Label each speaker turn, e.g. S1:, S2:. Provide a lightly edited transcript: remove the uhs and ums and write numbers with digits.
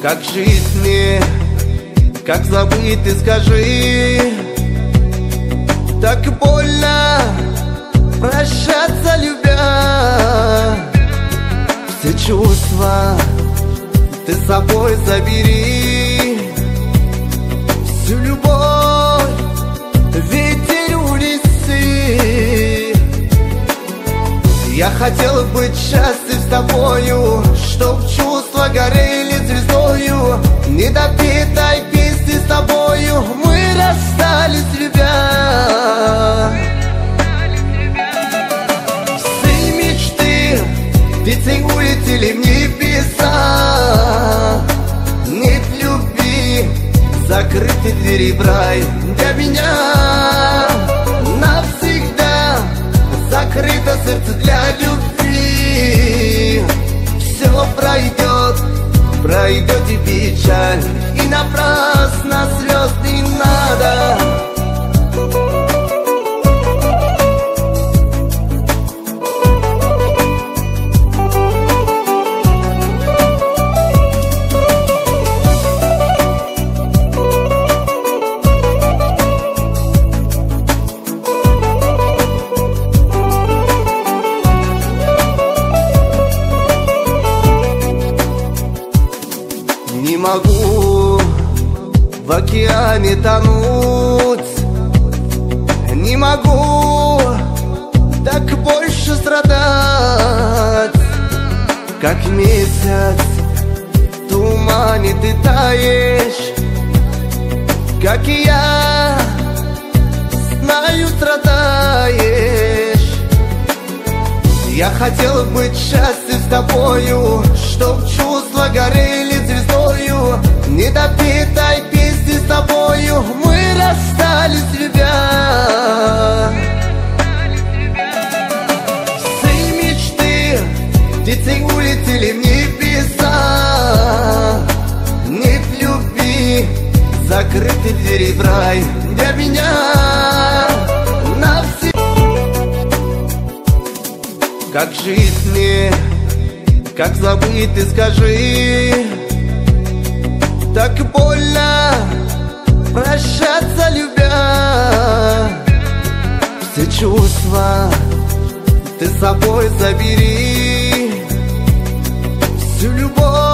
S1: Как жить мне, как забыть, ты скажи. Так больно прощаться, любя. Все чувства ты с собой забери. Всю любовь ветер унеси. Я хотел быть счастлив с тобою, чтоб чувства горели звездою. Недопетой песни с тобою мы расстались, любя. Все мечты птицей улетели в небеса. Нет любви, закрыты двери в рай для меня. Навсегда закрыто сердце для любви. Все пройдет, пройдет и печаль, и напрасно слез не надо. Не могу в океане тонуть, не могу так больше страдать. Как месяц в тумане ты таешь, как и я, знаю, страдаешь. Я хотел быть счастлив с тобою, чтоб чувства горели звездою. Недопетой песни с тобою мы расстались, любя. Все мечты птицей улетели в небеса. Нет любви, закрыты двери в рай для меня. Как жить мне, как забыть, ты скажи. Так больно прощаться, любя. Все чувства ты с собой забери. Всю любовь